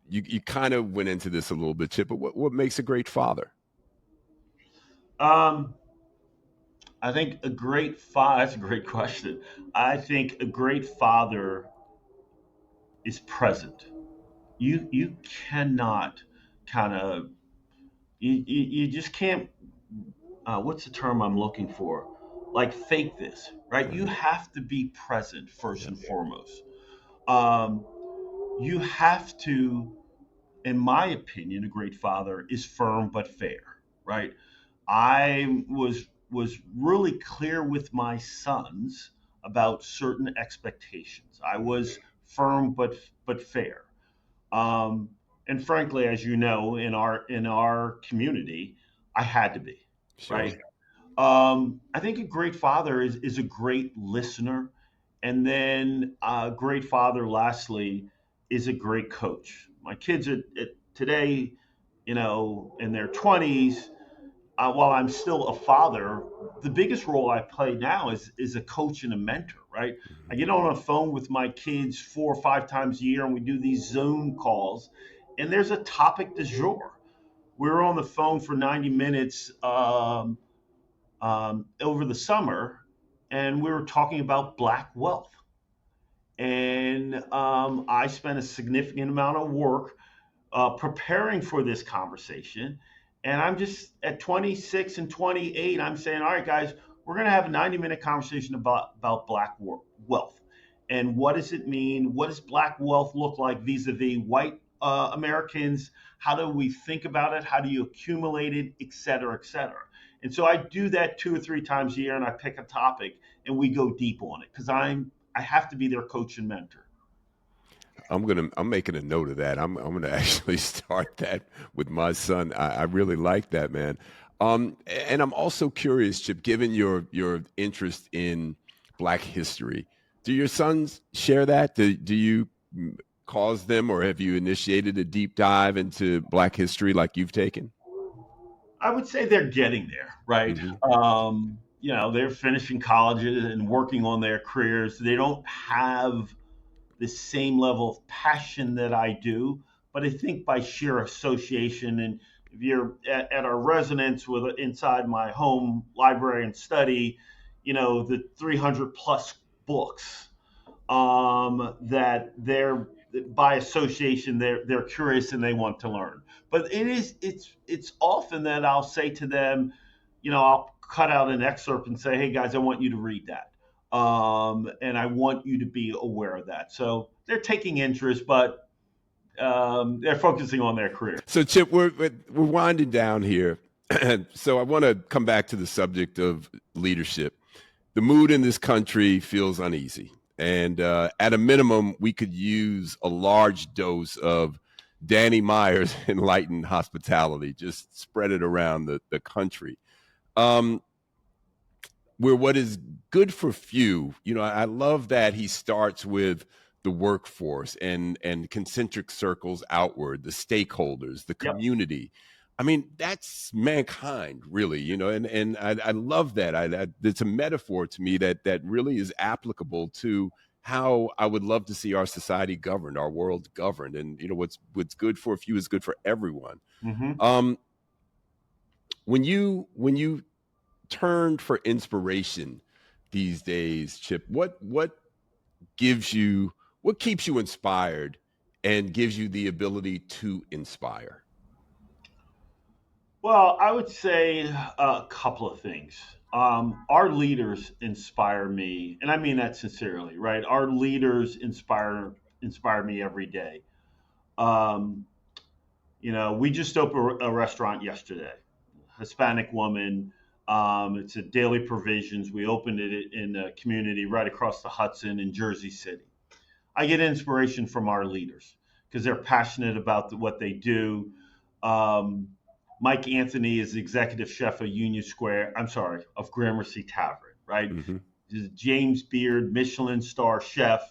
[SPEAKER 1] you kind of went into this a little bit, Chip. But what makes a great father?
[SPEAKER 2] Um, I think a great father. That's a great question. I think a great father is present. You cannot kind of you just can't, what's the term I'm looking for, like fake this, right? You
[SPEAKER 1] Right.
[SPEAKER 2] have to be present first
[SPEAKER 1] Yeah.
[SPEAKER 2] and foremost. um, you have to, in my opinion, a great father is firm but fair, right? I was really clear with my sons about certain expectations. I was firm but fair. Um, and frankly, as you know, in our community, I had to be,
[SPEAKER 1] Sure.
[SPEAKER 2] right. I think a great father is a great listener, and then a great father, lastly, is a great coach. My kids are today, in their 20s. While I'm still a father, the biggest role I play now is a coach and a mentor, right? I
[SPEAKER 1] Mhm.
[SPEAKER 2] get on a phone with my kids 4 or 5 times a year, and we do these Zoom calls, and there's a topic du jour. We were on the phone for 90 minutes over the summer, and we were talking about Black wealth. And I spent a significant amount of work preparing for this conversation. And I'm just at 26 and 28, I'm saying, all right, guys, we're going to have a 90-minute conversation about Black wealth. And what does it mean? What does Black wealth look like vis-a-vis white Americans? How do we think about it? How do you accumulate it, et cetera, et cetera? And so I do that 2 or 3 times a year, and I pick a topic and we go deep on it because I have to be their coach and mentor.
[SPEAKER 1] I'm making a note of that. I'm gonna actually start that with my son. I really like that, man. And I'm also curious, Chip, given your interest in Black history, do your sons share that? Do you cause them, or have you initiated a deep dive into Black history like you've taken?
[SPEAKER 2] I would say they're getting there, right?
[SPEAKER 1] Hmm.
[SPEAKER 2] They're finishing colleges and working on their careers. They don't have the same level of passion that I do, but I think by sheer association, and if you're at our residence with inside my home library and study, the 300 plus books, that they're, by association, they're curious and they want to learn. But it's often that I'll say to them, I'll cut out an excerpt and say, hey guys, I want you to read that. And I want you to be aware of that. So they're taking interest, but they're focusing on their career.
[SPEAKER 1] So, Chip, we're winding down here. So, I want to come back to the subject of leadership. The mood in this country feels uneasy. And at a minimum, we could use a large dose of Danny Meyer's enlightened hospitality, just spread it around the country. Um, where what is good for few, I love that he starts with the workforce and concentric circles outward, the stakeholders, the
[SPEAKER 2] Yep.
[SPEAKER 1] community. I mean, that's mankind, really, and I love that. It's a metaphor to me that really is applicable to how I would love to see our society governed, our world governed, and what's good for a few is good for everyone.
[SPEAKER 2] Mm-hmm.
[SPEAKER 1] Um, when you turn for inspiration these days, Chip, what gives you what keeps you inspired and gives you the ability to inspire?
[SPEAKER 2] Well, I would say a couple of things. Our leaders inspire me, and I mean that sincerely, right? Our leaders inspire me every day. Um, we just opened a restaurant yesterday. Hispanic woman. It's a Daily Provisions. We opened it in a community right across the Hudson in Jersey City. I get inspiration from our leaders because they're passionate about what they do. Um, Mike Anthony is the executive chef of of Grammercy Tavern, right?
[SPEAKER 1] Mm-hmm.
[SPEAKER 2] James Beard, Michelin star chef.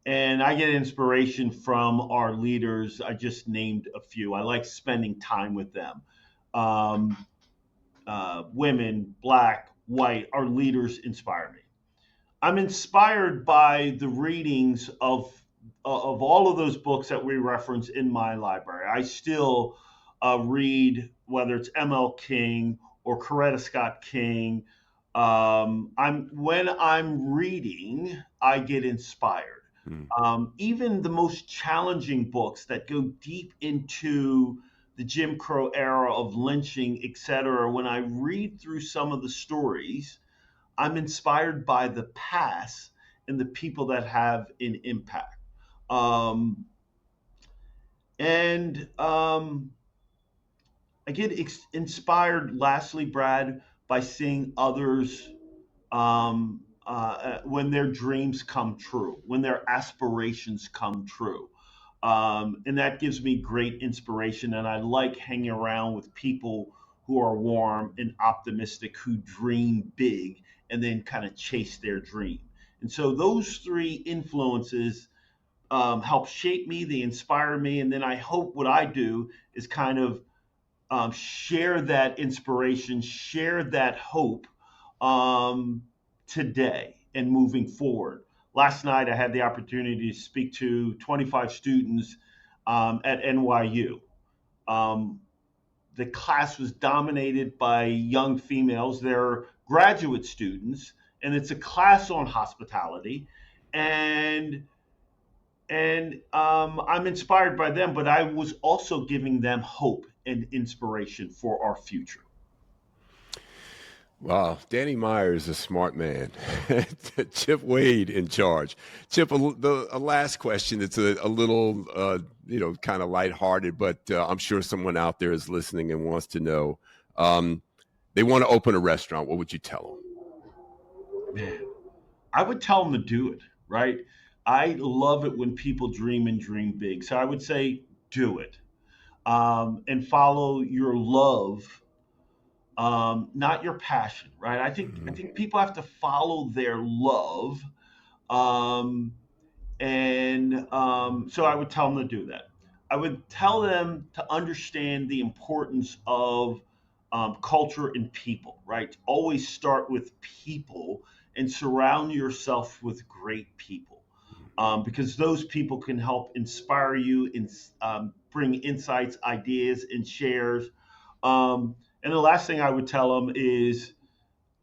[SPEAKER 2] And I get inspiration from our leaders. I just named a few. I like spending time with them. Um, Women, black, white, our leaders inspire me. I'm inspired by the readings of all of those books that we reference in my library. I still read, whether it's M.L. King or Coretta Scott King. When I'm reading, I get inspired. Even the most challenging books that go deep into the Jim Crow era of lynching, et cetera, when I read through some of the stories, I'm inspired by the past and the people that have an impact. And I get inspired, lastly, Brad, by seeing others when their dreams come true, when their aspirations come true. And that gives me great inspiration. And I like hanging around with people who are warm and optimistic, who dream big and then kind of chase their dream. And so those three influences help shape me, they inspire me. And then I hope what I do is kind of share that inspiration, share that hope today and moving forward. Last night, I had the opportunity to speak to 25 students at NYU. The class was dominated by young females. They're graduate students, and it's a class on hospitality. And I'm inspired by them, but I was also giving them hope and inspiration for our future.
[SPEAKER 1] Wow, Danny Meyer is a smart man. Chip Wade in charge. Chip, a last question. It's a little, kind of lighthearted, but I'm sure someone out there is listening and wants to know. They want to open a restaurant. What would you tell them?
[SPEAKER 2] Man, I would tell them to do it, right? I love it when people dream and dream big. So I would say do it and follow your love. Not your passion, right? I think people have to follow their love, so I would tell them to do that. I would tell them to understand the importance of culture and people, right? Always start with people and surround yourself with great people, because those people can help inspire you and bring insights, ideas, and shares. And the last thing I would tell them is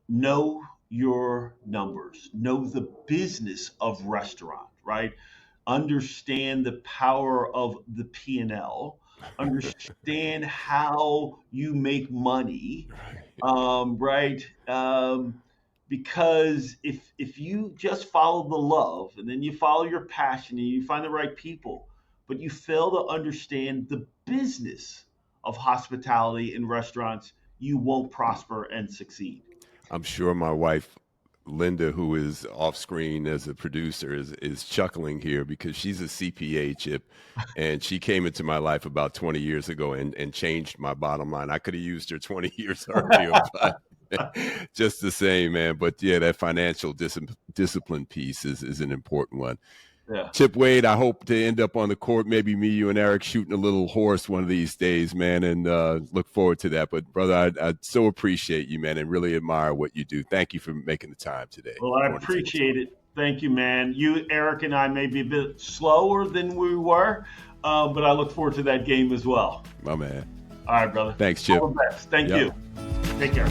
[SPEAKER 2] know your numbers, know the business of restaurant, right? Understand the power of the P&L, understand how you make money, right? Because if you just follow the love and then you follow your passion and you find the right people, but you fail to understand the business of hospitality in restaurants, you won't prosper and succeed.
[SPEAKER 1] I'm sure my wife, Linda, who is off screen as a producer, is chuckling here because she's a CPA, Chip, and she came into my life about 20 years ago and changed my bottom line. I could have used her 20 years earlier, but just the same, man. But yeah, that financial discipline piece is an important one.
[SPEAKER 2] Yeah.
[SPEAKER 1] Chip Wade, I hope to end up on the court, maybe me, you, and Eric shooting a little horse one of these days, man, and look forward to that. But, brother, I so appreciate you, man, and really admire what you do. Thank you for making the time today.
[SPEAKER 2] Well, I appreciate it. Thank you, man. You, Eric, and I may be a bit slower than we were, but I look forward to that game as well.
[SPEAKER 1] My man.
[SPEAKER 2] All right, brother.
[SPEAKER 1] Thanks, Chip.
[SPEAKER 2] All the best. Thank you. Take care.